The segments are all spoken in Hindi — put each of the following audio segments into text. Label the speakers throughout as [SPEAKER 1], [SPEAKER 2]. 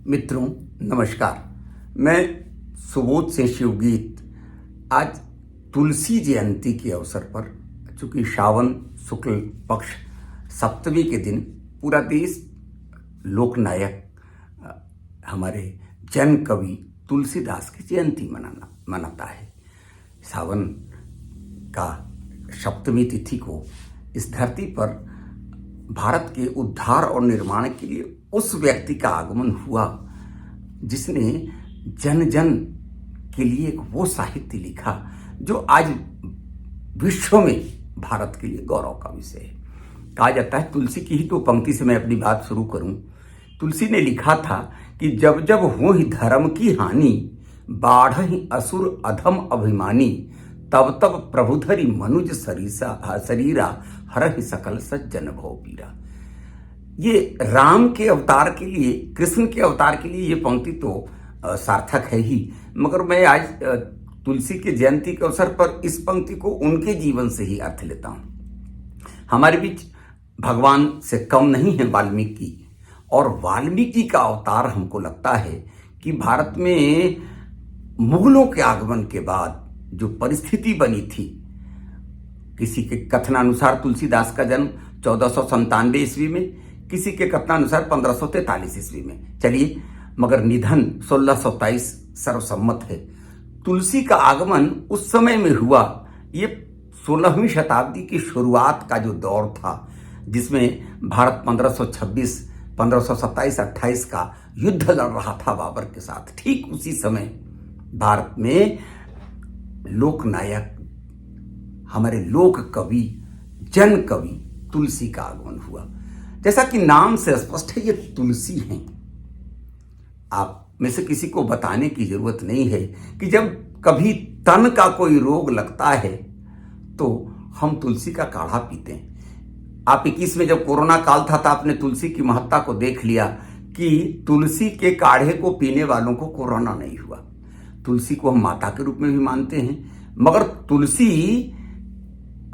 [SPEAKER 1] मित्रों नमस्कार। मैं सुबोध से शिवगीत आज तुलसी जयंती के अवसर पर, चूंकि श्रावण शुक्ल पक्ष सप्तमी के दिन पूरा देश लोकनायक हमारे जन कवि तुलसीदास की जयंती मनाता है। सावन का सप्तमी तिथि को इस धरती पर भारत के उद्धार और निर्माण के लिए उस व्यक्ति का आगमन हुआ जिसने जन जन के लिए वो साहित्य लिखा जो आज विश्व में भारत के लिए गौरव का विषय है। कहा जाता है, तुलसी की ही तो पंक्ति से मैं अपनी बात शुरू करूं। तुलसी ने लिखा था कि जब जब हो ही धर्म की हानि, बाढ़ ही असुर अधम अभिमानी, तब तब प्रभुधरी मनुज शरीरा, हर ही सकल सज्जन भव पीरा। ये राम के अवतार के लिए, कृष्ण के अवतार के लिए ये पंक्ति तो सार्थक है ही, मगर मैं आज तुलसी के जयंती के अवसर पर इस पंक्ति को उनके जीवन से ही अर्थ लेता हूं। हमारे बीच भगवान से कम नहीं है वाल्मीकि, और वाल्मीकि का अवतार हमको लगता है कि भारत में मुगलों के आगमन के बाद जो परिस्थिति बनी थी, किसी के कथनानुसार तुलसीदास का जन्म 1497 ईस्वी में, किसी के कथनानुसार 1543 ईस्वी में, चलिए, मगर निधन 1627 सर्वसम्मत है। तुलसी का आगमन उस समय में हुआ, ये 16वीं शताब्दी की शुरुआत का जो दौर था जिसमें भारत 1526, 1527-28 का युद्ध लड़ रहा था बाबर के साथ। ठीक उसी समय भारत में लोकनायक, हमारे लोक कवि, जन कवि तुलसी का आगमन हुआ। जैसा कि नाम से स्पष्ट है, ये तुलसी हैं। आप में से किसी को बताने की जरूरत नहीं है कि जब कभी तन का कोई रोग लगता है तो हम तुलसी का काढ़ा पीते हैं। आप 21 में जब कोरोना काल था तो आपने तुलसी की महत्ता को देख लिया कि तुलसी के काढ़े को पीने वालों को कोरोना नहीं हुआ। तुलसी को हम माता के रूप में भी मानते हैं, मगर तुलसी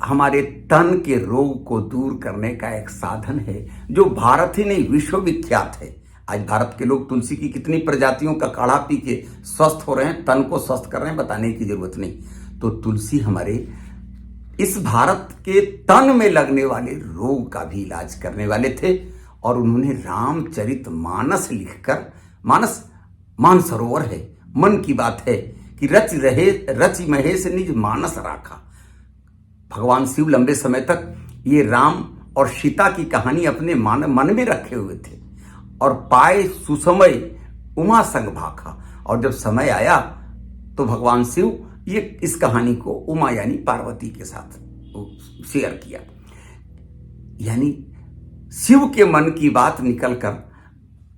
[SPEAKER 1] हमारे तन के रोग को दूर करने का एक साधन है जो भारत ही नहीं विश्व विख्यात है। आज भारत के लोग तुलसी की कितनी प्रजातियों का काढ़ा पी के स्वस्थ हो रहे हैं, तन को स्वस्थ कर रहे हैं, बताने की जरूरत नहीं। तो तुलसी हमारे इस भारत के तन में लगने वाले रोग का भी इलाज करने वाले थे, और उन्होंने रामचरितमानस लिखकर, मानस मानसरोवर है, मन की बात है कि रचि महेश निज मानस राखा। भगवान शिव लंबे समय तक ये राम और सीता की कहानी अपने मन में रखे हुए थे, और पाए सुसमय उमा संग भाखा, और जब समय आया तो भगवान शिव ये इस कहानी को उमा यानी पार्वती के साथ शेयर किया। यानी शिव के मन की बात निकलकर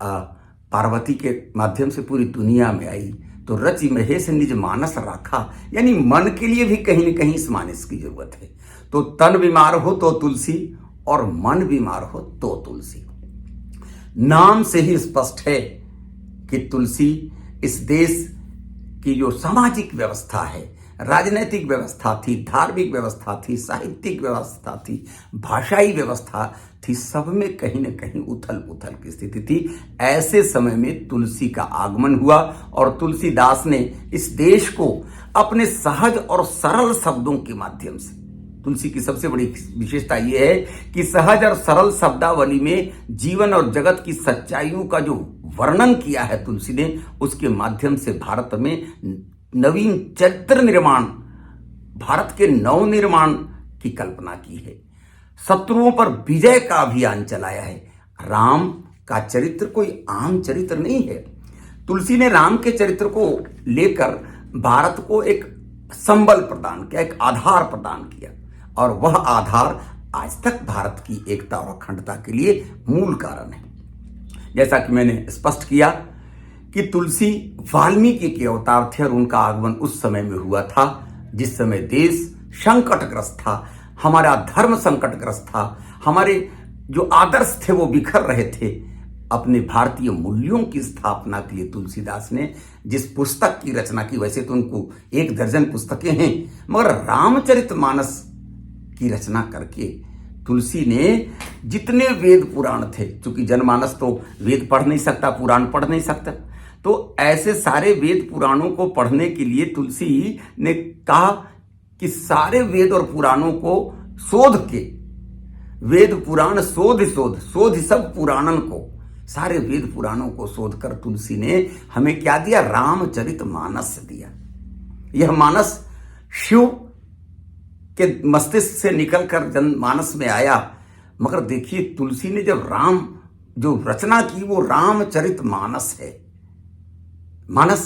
[SPEAKER 1] पार्वती के माध्यम से पूरी दुनिया में आई। तो रचि महेश निज मानस राखा, यानी मन के लिए भी कहीं न कहीं इस मानस की जरूरत है। तो तन बीमार हो तो तुलसी, और मन बीमार हो तो तुलसी। नाम से ही स्पष्ट है कि तुलसी इस देश की जो सामाजिक व्यवस्था है, राजनीतिक व्यवस्था थी, धार्मिक व्यवस्था थी, साहित्यिक व्यवस्था थी, भाषाई व्यवस्था थी, सब में कहीं न कहीं उथल पुथल की स्थिति थी। ऐसे समय में तुलसी का आगमन हुआ, और तुलसीदास ने इस देश को अपने सहज और सरल शब्दों के माध्यम से, तुलसी की सबसे बड़ी विशेषता यह है कि सहज और सरल शब्दावली में जीवन और जगत की सच्चाइयों का जो वर्णन किया है तुलसी ने, उसके माध्यम से भारत में नवीन चरित्र निर्माण, भारत के नव निर्माण की कल्पना की है। शत्रुओं पर विजय का अभियान चलाया है। राम का चरित्र कोई आम चरित्र नहीं है। तुलसी ने राम के चरित्र को लेकर भारत को एक संबल प्रदान किया, एक आधार प्रदान किया, और वह आधार आज तक भारत की एकता और अखंडता के लिए मूल कारण है। जैसा कि मैंने स्पष्ट किया कि तुलसी वाल्मीकि के अवतार थे, और उनका आगमन उस समय में हुआ था जिस समय देश संकटग्रस्त था, हमारा धर्म संकटग्रस्त था, हमारे जो आदर्श थे वो बिखर रहे थे। अपने भारतीय मूल्यों की स्थापना के लिए तुलसीदास ने जिस पुस्तक की रचना की, वैसे तो उनको 1 दर्जन पुस्तकें हैं, मगर रामचरितमानस की रचना करके तुलसी ने जितने वेद पुराण थे, क्योंकि जनमानस तो वेद पढ़ नहीं सकता, पुराण पढ़ नहीं सकता, तो ऐसे सारे वेद पुराणों को पढ़ने के लिए तुलसी ने कहा कि सारे वेद और पुराणों को शोध के, वेद पुराण शोध शोध शोध सब पुराणन को, सारे वेद पुराणों को शोध कर तुलसी ने हमें क्या दिया? रामचरितमानस दिया। यह मानस शिव के मस्तिष्क से निकलकर जनमानस में आया। मगर देखिए, तुलसी ने जब राम जो रचना की वो रामचरितमानस है। मानस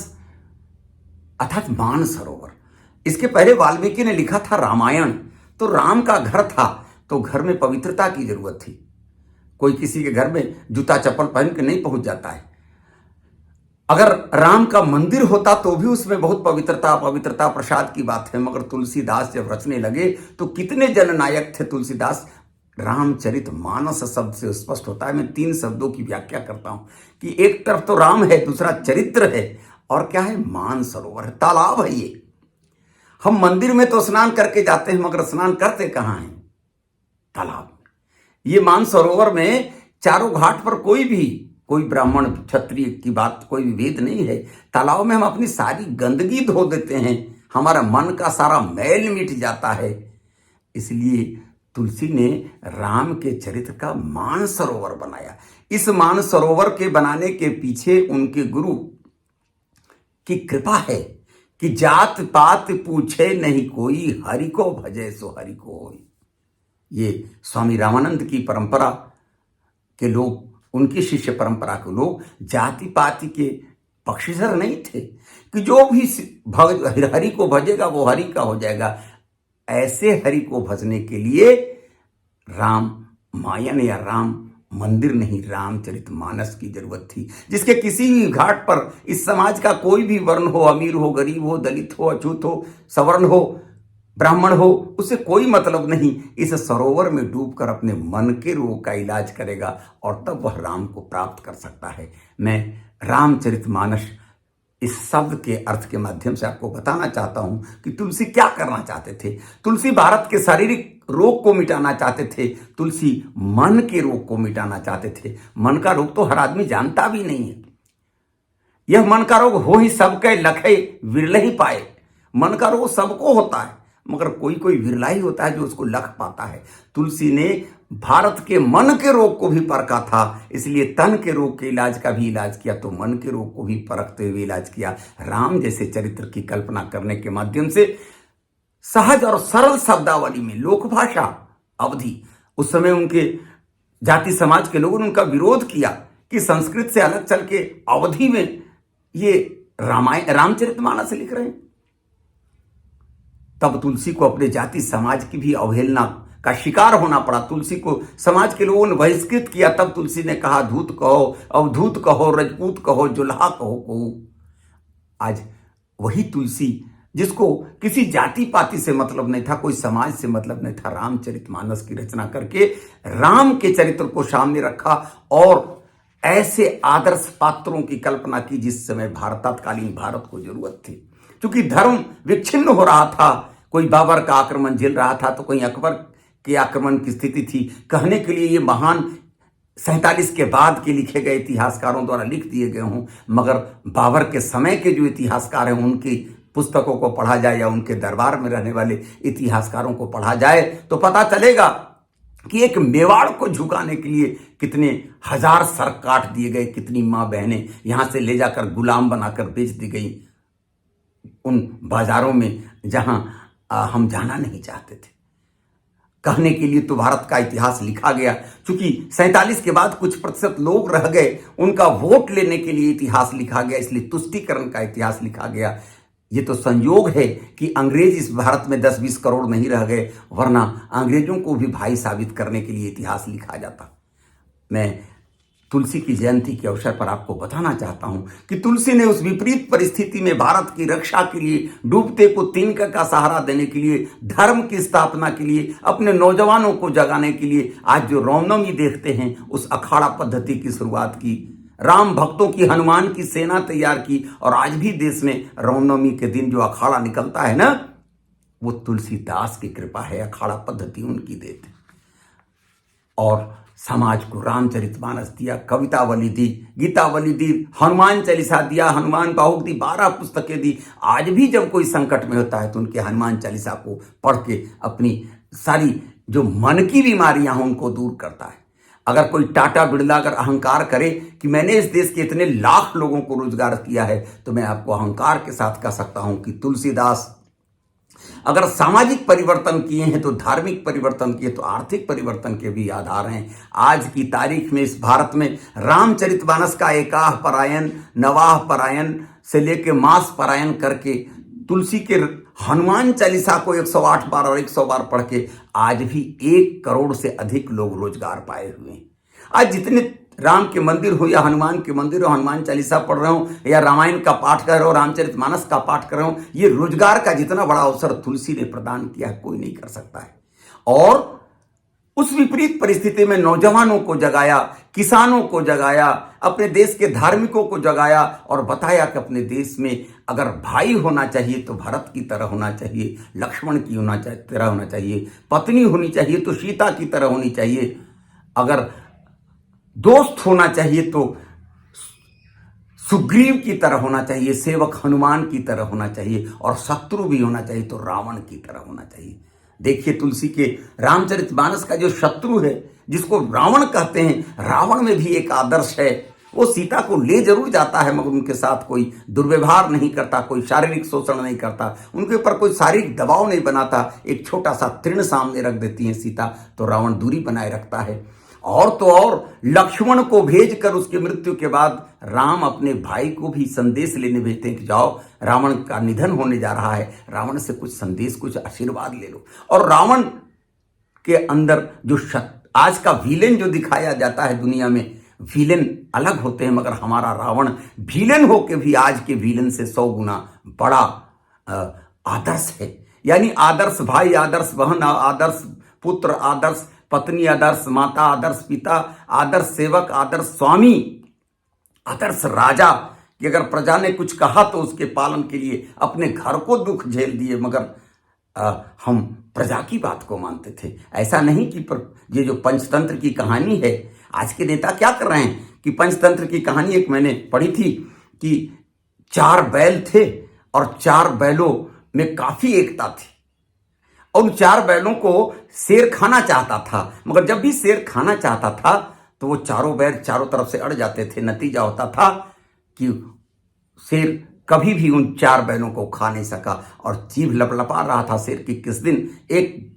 [SPEAKER 1] अर्थात मान सरोवर। इसके पहले वाल्मीकि ने लिखा था रामायण, तो राम का घर था तो घर में पवित्रता की जरूरत थी। कोई किसी के घर में जूता चप्पल पहन के नहीं पहुंच जाता है। अगर राम का मंदिर होता तो भी उसमें बहुत पवित्रता प्रसाद की बात है। मगर तुलसीदास जब रचने लगे तो कितने जननायक थे तुलसीदास। रामचरितमानस शब्द से स्पष्ट होता है। मैं 3 शब्दों की व्याख्या करता हूं कि एक तरफ तो राम है, दूसरा चरित्र है, और क्या है? मान सरोवर है, तालाब है। ये हम मंदिर में तो स्नान करके जाते हैं, मगर स्नान करते कहां हैं? तालाब। ये मान सरोवर में चारों घाट पर कोई ब्राह्मण क्षत्रिय की बात, कोई विभेद नहीं है। तालाब में हम अपनी सारी गंदगी धो देते हैं, हमारा मन का सारा मैल मिट जाता है। इसलिए तुलसी ने राम के चरित्र का मान सरोवर बनाया। इस मान सरोवर के बनाने के पीछे उनके गुरु की कृपा है कि जात पात पूछे नहीं कोई, हरि को भजे सो हरि को होई। ये स्वामी रामानंद की परंपरा के लोग, उनकी शिष्य परंपरा के लोग जाति पाति के पक्षधर नहीं थे कि जो भी हरि को भजेगा वो हरि का हो जाएगा। ऐसे हरि को भजने के लिए राम मायन या राम मंदिर नहीं, रामचरितमानस की जरूरत थी, जिसके किसी भी घाट पर इस समाज का कोई भी वर्ण हो, अमीर हो, गरीब हो, दलित हो, अछूत हो, सवर्ण हो, ब्राह्मण हो, उसे कोई मतलब नहीं, इस सरोवर में डूबकर अपने मन के रोग का इलाज करेगा और तब वह राम को प्राप्त कर सकता है। मैं रामचरितमानस इस शब्द के अर्थ के माध्यम से आपको बताना चाहता हूं कि तुलसी क्या करना चाहते थे। तुलसी भारत के शारीरिक रोग को मिटाना चाहते थे, तुलसी मन के रोग को मिटाना चाहते थे। मन का रोग तो हर आदमी जानता भी नहीं है। यह मन का रोग हो ही सबके लखे विरले ही पाए। मन का रोग सबको होता है, मगर कोई विरला ही होता है जो उसको लख पाता है। तुलसी ने भारत के मन के रोग को भी परखा था, इसलिए तन के रोग के इलाज का भी इलाज किया, तो मन के रोग को भी परखते हुए इलाज किया। राम जैसे चरित्र की कल्पना करने के माध्यम से सहज और सरल शब्दावली में, लोक भाषा अवधि, उस समय उनके जाति समाज के लोगों ने उनका विरोध किया कि संस्कृत से अलग चल के अवधि में ये रामचरितमानस लिख रहे हैं। तब तुलसी को अपने जाति समाज की भी अवहेलना का शिकार होना पड़ा। तुलसी को समाज के लोगों ने बहिष्कृत किया। तब तुलसी ने कहा, धूत कहो, अवधूत कहो, रजपूत कहो, जुल्हा कहो। आज वही तुलसी जिसको किसी जाति पाति से मतलब नहीं था, कोई समाज से मतलब नहीं था, रामचरितमानस की रचना करके राम के चरित्र को सामने रखा और ऐसे आदर्श पात्रों की कल्पना की जिस समय तत्कालीन भारत को जरूरत थी। क्योंकि धर्म विच्छिन्न हो रहा था, कोई बाबर का आक्रमण झेल रहा था तो कोई अकबर के आक्रमण की स्थिति थी। कहने के लिए ये महान 47 के बाद के लिखे गए इतिहासकारों द्वारा लिख दिए गए हों, मगर बाबर के समय के जो इतिहासकार हैं उनकी पुस्तकों को पढ़ा जाए या उनके दरबार में रहने वाले इतिहासकारों को पढ़ा जाए तो पता चलेगा कि एक मेवाड़ को झुकाने के लिए कितने हजार सर काट दिए गए, कितनी माँ बहनें यहां से ले जाकर गुलाम बनाकर बेच दी गई उन बाजारों में जहां हम जाना नहीं चाहते थे। कहने के लिए तो भारत का इतिहास लिखा गया, क्योंकि 47 के बाद कुछ प्रतिशत लोग रह गए, उनका वोट लेने के लिए इतिहास लिखा गया, इसलिए तुष्टीकरण का इतिहास लिखा गया। ये तो संयोग है कि अंग्रेज इस भारत में 10-20 करोड़ नहीं रह गए, वरना अंग्रेजों को भी भाई साबित करने के लिए इतिहास लिखा जाता। मैं तुलसी की जयंती के अवसर पर आपको बताना चाहता हूं कि तुलसी ने उस विपरीत परिस्थिति में भारत की रक्षा के लिए, डूबते को तिनका का सहारा देने के लिए, धर्म की स्थापना के लिए, अपने नौजवानों को जगाने के लिए आज जो रामनवमी देखते हैं उस अखाड़ा पद्धति की शुरुआत की, राम भक्तों की हनुमान की सेना तैयार की। और आज भी देश में रामनवमी के दिन जो अखाड़ा निकलता है ना, वो तुलसीदास की कृपा है, अखाड़ा पद्धति उनकी देत है। और समाज को रामचरितमानस दिया, कवितावली दी, गीतावली दी, हनुमान चालीसा दिया, हनुमान बाहुक दी, 12 पुस्तकें दी। आज भी जब कोई संकट में होता है तो उनके हनुमान चालीसा को पढ़ के अपनी सारी जो मन की बीमारियां हों उनको दूर करता है। अगर कोई टाटा बिरला अगर अहंकार करे कि मैंने इस देश के इतने लाख लोगों को रोजगार किया है, तो मैं आपको अहंकार के साथ कह सकता हूं कि तुलसीदास अगर सामाजिक परिवर्तन किए हैं तो धार्मिक परिवर्तन किए तो आर्थिक परिवर्तन के भी आधार हैं। आज की तारीख में इस भारत में रामचरितमानस का एकाह परायण, नवाह परायण से लेके मास परायण करके तुलसी के हनुमान चालीसा को 108 बार और 100 बार पढ़ के आज भी 1 करोड़ से अधिक लोग रोजगार पाए हुए हैं। आज जितने राम के मंदिर हो या हनुमान के मंदिर हो, हनुमान चालीसा पढ़ रहे हो या रामायण का पाठ कर रहे हो, रामचरितमानस का पाठ कर रहे हो, ये रोजगार का जितना बड़ा अवसर तुलसी ने प्रदान किया है कोई नहीं कर सकता है। और उस विपरीत परिस्थिति में नौजवानों को जगाया, किसानों को जगाया, अपने देश के धार्मिकों को जगाया और बताया कि अपने देश में अगर भाई होना चाहिए तो भरत की तरह होना चाहिए, लक्ष्मण की तरह होना चाहिए, पत्नी होनी चाहिए तो सीता की तरह होनी चाहिए, अगर दोस्त होना चाहिए तो सुग्रीव की तरह होना चाहिए, सेवक हनुमान की तरह होना चाहिए और शत्रु भी होना चाहिए तो रावण की तरह होना चाहिए। देखिए तुलसी के रामचरितमानस का जो शत्रु है जिसको रावण कहते हैं, रावण में भी एक आदर्श है। वो सीता को ले जरूर जाता है मगर उनके साथ कोई दुर्व्यवहार नहीं करता, कोई शारीरिक शोषण नहीं करता, उनके ऊपर कोई शारीरिक दबाव नहीं बनाता। एक छोटा सा तृण सामने रख देती है सीता तो रावण दूरी बनाए रखता है। और तो और लक्ष्मण को भेजकर उसकी मृत्यु के बाद राम अपने भाई को भी संदेश लेने भेजते हैं कि जाओ रावण का निधन होने जा रहा है, रावण से कुछ संदेश, कुछ आशीर्वाद ले लो। और रावण के अंदर जो आज का विलेन जो दिखाया जाता है दुनिया में, विलेन अलग होते हैं मगर हमारा रावण विलेन होके भी आज के विलेन से 100 गुना बड़ा आदर्श है। यानी आदर्श भाई, आदर्श बहन, आदर्श पुत्र, आदर्श पत्नी, आदर्श माता, आदर्श पिता, आदर्श सेवक, आदर्श स्वामी, आदर्श राजा कि अगर प्रजा ने कुछ कहा तो उसके पालन के लिए अपने घर को दुख झेल दिए मगर हम प्रजा की बात को मानते थे। ऐसा नहीं कि ये जो पंचतंत्र की कहानी है, आज के नेता क्या कर रहे हैं कि पंचतंत्र की कहानी एक मैंने पढ़ी थी कि 4 बैल थे और 4 बैलों में काफी एकता थी और उन 4 बैलों को शेर खाना चाहता था मगर जब भी शेर खाना चाहता था तो वो चारों बैल चारों तरफ से अड़ जाते थे। नतीजा होता था कि शेर कभी भी उन 4 बैलों को खा नहीं सका और जीभ लपलपा रहा था शेर की किस दिन एक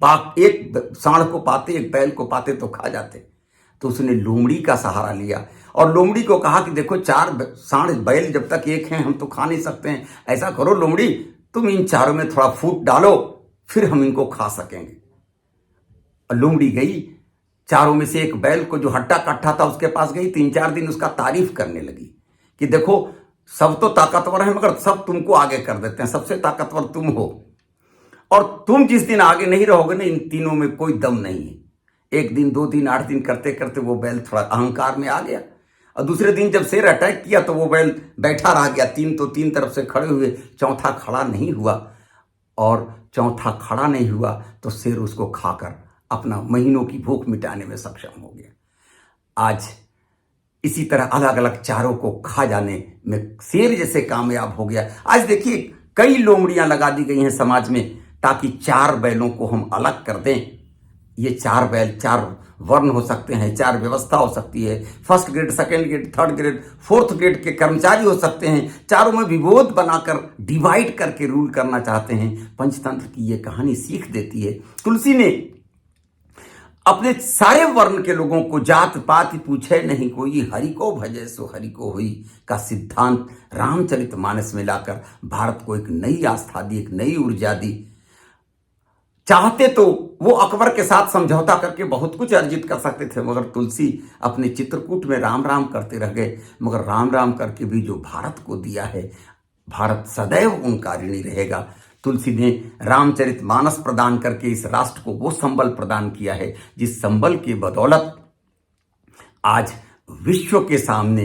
[SPEAKER 1] सांड को पाते, एक बैल को पाते तो खा जाते। तो उसने लोमड़ी का सहारा लिया और लोमड़ी को कहा कि देखो 4 सांड बैल जब तक एक हैं हम तो खा नहीं सकते हैं, ऐसा करो लोमड़ी तुम इन चारों में थोड़ा फूट डालो फिर हम इनको खा सकेंगे। और लोमड़ी गई, चारों में से एक बैल को जो हट्टा कट्टा था उसके पास गई, 3-4 दिन उसका तारीफ करने लगी कि देखो सब तो ताकतवर है मगर सब तुमको आगे कर देते हैं, सबसे ताकतवर तुम हो और तुम जिस दिन आगे नहीं रहोगे ना इन तीनों में कोई दम नहीं है। 1 दिन 2 दिन 8 दिन करते करते वो बैल थोड़ा अहंकार में आ गया और दूसरे दिन जब शेर अटैक किया तो वो बैल बैठा रह गया। 3 तो 3 तरफ से खड़े हुए, चौथा खड़ा नहीं हुआ और चौथा खड़ा नहीं हुआ तो शेर उसको खाकर अपना महीनों की भूख मिटाने में सक्षम हो गया। आज इसी तरह अलग अलग चारों को खा जाने में शेर जैसे कामयाब हो गया। आज देखिए कई लोमड़ियां लगा दी गई हैं समाज में ताकि 4 बैलों को हम अलग कर दें। ये 4 बैल 4 वर्ण हो सकते हैं, 4 व्यवस्था हो सकती है, 1st grade, 2nd grade, 3rd grade, 4th grade के कर्मचारी हो सकते हैं। चारों में विभोध बनाकर डिवाइड करके रूल करना चाहते हैं। पंचतंत्र की ये कहानी सीख देती है। तुलसी ने अपने सारे वर्ण के लोगों को जात पात पूछे नहीं कोई, हरि को भजे सो हरि को होई का सिद्धांत रामचरितमानस में लाकर भारत को एक नई आस्था दी, एक नई ऊर्जा दी। चाहते तो वो अकबर के साथ समझौता करके बहुत कुछ अर्जित कर सकते थे मगर तुलसी अपने चित्रकूट में राम राम करते रह गए। मगर राम राम करके भी जो भारत को दिया है, भारत सदैव उनका ऋणी रहेगा। तुलसी ने रामचरितमानस प्रदान करके इस राष्ट्र को वो संबल प्रदान किया है जिस संबल की बदौलत आज विश्व के सामने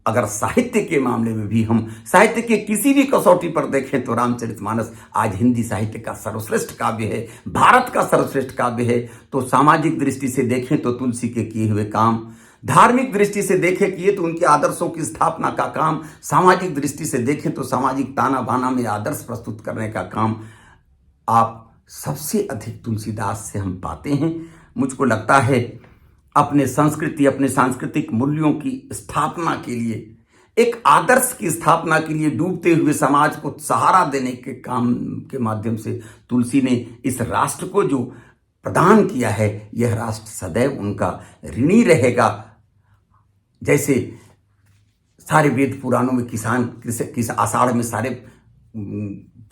[SPEAKER 1] अगर साहित्य के मामले में भी हम साहित्य के किसी भी कसौटी पर देखें तो रामचरितमानस आज हिंदी साहित्य का सर्वश्रेष्ठ काव्य है, भारत का सर्वश्रेष्ठ काव्य है। तो सामाजिक दृष्टि से देखें तो तुलसी के किए हुए काम, धार्मिक दृष्टि से देखें किए तो उनके आदर्शों की स्थापना का काम, सामाजिक दृष्टि से देखें तो सामाजिक ताना बाना में आदर्श प्रस्तुत करने का काम आप सबसे अधिक तुलसीदास से हम पाते हैं। मुझको लगता है अपने संस्कृति, अपने सांस्कृतिक मूल्यों की स्थापना के लिए, एक आदर्श की स्थापना के लिए डूबते हुए समाज को सहारा देने के काम के माध्यम से तुलसी ने इस राष्ट्र को जो प्रदान किया है, यह राष्ट्र सदैव उनका ऋणी रहेगा। जैसे सारे वेद पुराणों में किसान आषाढ़ में सारे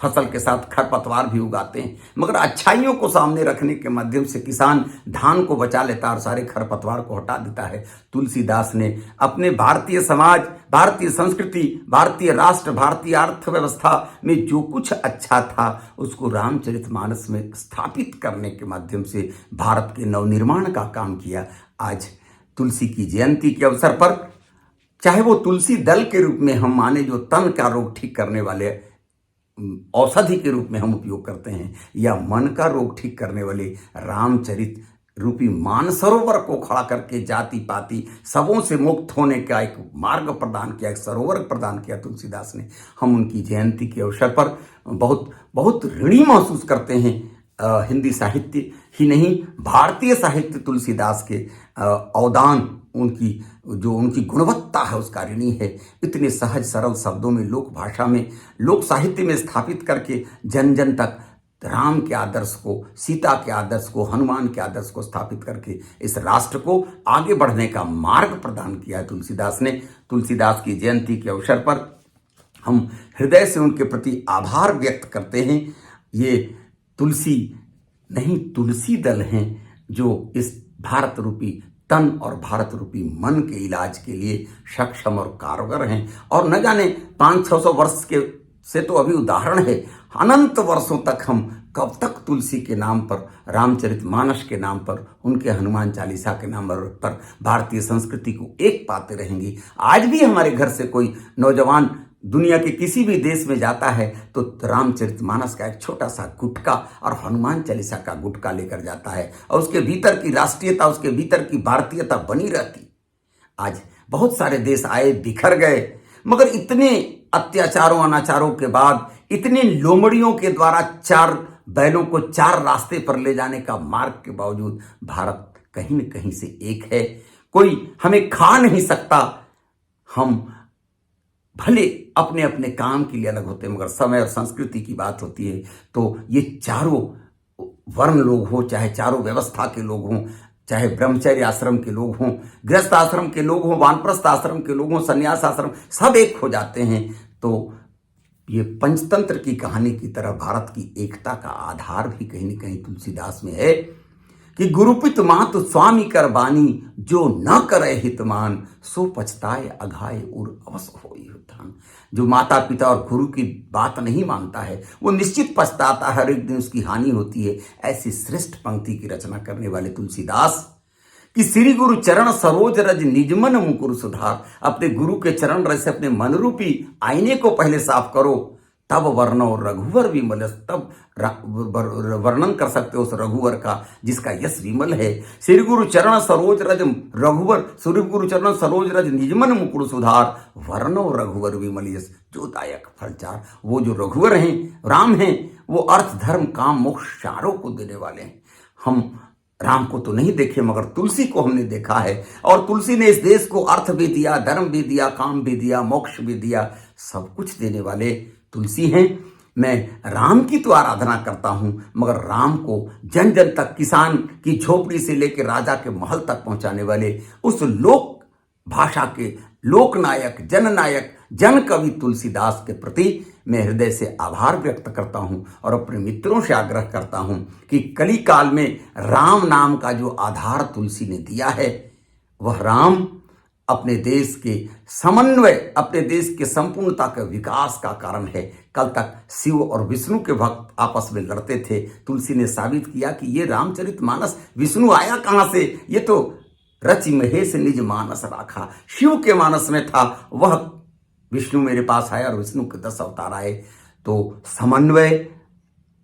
[SPEAKER 1] फसल के साथ खरपतवार भी उगाते हैं, मगर अच्छाइयों को सामने रखने के माध्यम से किसान धान को बचा लेता और सारे खरपतवार को हटा देता है। तुलसीदास ने अपने भारतीय समाज, भारतीय संस्कृति, भारतीय राष्ट्र, भारतीय अर्थव्यवस्था में जो कुछ अच्छा था उसको रामचरितमानस में स्थापित करने के माध्यम से भारत के नवनिर्माण का काम किया। आज तुलसी की जयंती के अवसर पर, चाहे वो तुलसी दल के रूप में हम माने जो तन का रोग ठीक करने वाले औषधि के रूप में हम उपयोग करते हैं, या मन का रोग ठीक करने वाले रामचरित रूपी मानसरोवर को खड़ा करके जाति पाति सबों से मुक्त होने का एक मार्ग प्रदान किया, एक सरोवर प्रदान किया तुलसीदास ने। हम उनकी जयंती के अवसर पर बहुत बहुत ऋणी महसूस करते हैं। हिंदी साहित्य ही नहीं, भारतीय साहित्य तुलसीदास के अवदान, उनकी गुणवत्ता है उसका ऋणी है। इतने सहज सरल शब्दों में, लोक भाषा में, लोक साहित्य में स्थापित करके जन जन तक राम के आदर्श को, सीता के आदर्श को, हनुमान के आदर्श को स्थापित करके इस राष्ट्र को आगे बढ़ने का मार्ग प्रदान किया है तुलसीदास ने। तुलसीदास की जयंती के अवसर पर हम हृदय से उनके प्रति आभार व्यक्त करते हैं। ये तुलसी नहीं, तुलसी दल हैं जो इस भारत रूपी तन और भारत रूपी मन के इलाज के लिए सक्षम और कारगर हैं। और न जाने 500-600 वर्ष के से तो अभी उदाहरण है, अनंत वर्षों तक हम कब तक तुलसी के नाम पर, रामचरितमानस के नाम पर, उनके हनुमान चालीसा के नाम पर भारतीय संस्कृति को एक पाते रहेंगे। आज भी हमारे घर से कोई नौजवान दुनिया के किसी भी देश में जाता है तो रामचरितमानस का एक छोटा सा गुटका और हनुमान चालीसा का गुटका लेकर जाता है, और उसके भीतर की राष्ट्रीयता, उसके भीतर की भारतीयता बनी रहती। आज बहुत सारे देश आए, बिखर गए, मगर इतने अत्याचारों अनाचारों के बाद, इतनी लोमड़ियों के द्वारा 4 बैलों को 4 रास्ते पर ले जाने का मार्ग के बावजूद भारत कहीं न कहीं से एक है। कोई हमें खा नहीं सकता। हम भले अपने अपने काम के लिए अलग होते हैं, मगर समय और संस्कृति की बात होती है तो ये चारों वर्ण लोग हों, चाहे चारों व्यवस्था के लोग हों, चाहे ब्रह्मचर्य आश्रम के लोग हों, गृहस्थ आश्रम के लोग हों, वानप्रस्थ आश्रम के लोग हों, संन्यास आश्रम, सब एक हो जाते हैं। तो ये पंचतंत्र की कहानी की तरह भारत की एकता का आधार भी कहीं न कहीं तुलसीदास में है कि गुरुपित मातु स्वामी कर बानी, जो न करे हितमान, सो पछताए अघाए उर अवस होई उत्थान। जो माता पिता और गुरु की बात नहीं मानता है वो निश्चित पछताता है, हर एक दिन उसकी हानि होती है। ऐसी श्रेष्ठ पंक्ति की रचना करने वाले तुलसीदास कि श्री गुरु चरण सरोज रज निजमन मुकुर सुधार। अपने गुरु के चरण रज से अपने मन रूपी आईने को पहले साफ करो, तब वर्णो रघुवर विमल, तब वर्णन कर सकते हो उस रघुवर का जिसका यश विमल है। श्री गुरु चरण सरोज रज रघुवर, श्री गुरु चरण सरोज रज निजमन मुकुर सुधार, वर्णो रघुवर विमल यश, जो दायक फलचार। वो जो रघुवर हैं, राम हैं, वो अर्थ धर्म काम मोक्ष चारों को देने वाले हैं। हम राम को तो नहीं देखे, मगर तुलसी को हमने देखा है, और तुलसी ने इस देश को अर्थ भी दिया, धर्म भी दिया, काम भी दिया, मोक्ष भी दिया। सब कुछ देने वाले तुलसी हैं। मैं राम की तो आराधना करता हूं, मगर राम को जन जन तक, किसान की झोपड़ी से लेकर राजा के महल तक पहुंचाने वाले उस लोक भाषा के लोकनायक, जननायक, जन कवि तुलसीदास के प्रति मैं हृदय से आभार व्यक्त करता हूं और अपने मित्रों से आग्रह करता हूं कि कली काल में राम नाम का जो आधार तुलसी ने दिया है, वह राम अपने देश के समन्वय, अपने देश के संपूर्णता के विकास का कारण है। कल तक शिव और विष्णु के भक्त आपस में लड़ते थे, तुलसी ने साबित किया कि ये रामचरितमानस, विष्णु आया कहाँ से, ये तो रचि महेश निज मानस राखा। शिव के मानस में था वह विष्णु मेरे पास आया और विष्णु के 10 अवतार आए। तो समन्वय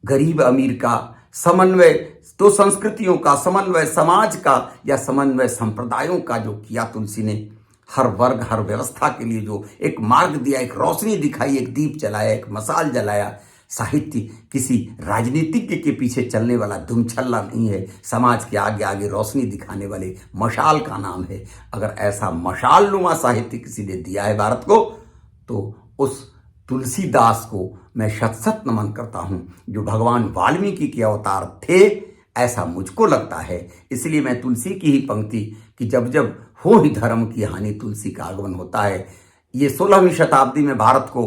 [SPEAKER 1] गरीब अमीर का, समन्वय दो संस्कृतियों का, समन्वय समाज का या समन्वय संप्रदायों का जो किया तुलसी ने, हर वर्ग हर व्यवस्था के लिए जो एक मार्ग दिया, एक रोशनी दिखाई, एक दीप जलाया, एक मसाल जलाया। साहित्य किसी राजनीतिज्ञ के पीछे चलने वाला दुमछल्ला नहीं है, समाज के आगे आगे रोशनी दिखाने वाले मशाल का नाम है। अगर ऐसा मशालनुमा साहित्य किसी ने दिया है भारत को, तो उस तुलसीदास को मैं शत शत नमन करता हूं, जो भगवान वाल्मीकि के अवतार थे, ऐसा मुझको लगता है। इसलिए मैं तुलसी की ही पंक्ति कि जब जब हो ही धर्म की हानि तुलसी का आगमन होता है। ये 16वीं शताब्दी में भारत को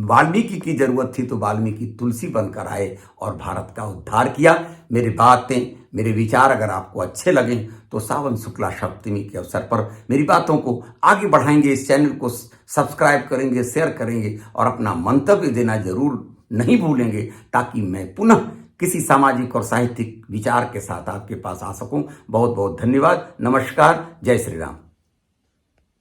[SPEAKER 1] वाल्मीकि की जरूरत थी, तो वाल्मीकि तुलसी बनकर आए और भारत का उद्धार किया। मेरी बातें, मेरे विचार अगर आपको अच्छे लगें तो सावन शुक्ला सप्तमी के अवसर पर मेरी बातों को आगे बढ़ाएंगे, इस चैनल को सब्सक्राइब करेंगे, शेयर करेंगे और अपना मंतव्य देना जरूर नहीं भूलेंगे, ताकि मैं पुनः किसी सामाजिक और साहित्यिक विचार के साथ आपके पास आ सकूं। बहुत बहुत धन्यवाद। नमस्कार। जय श्री राम।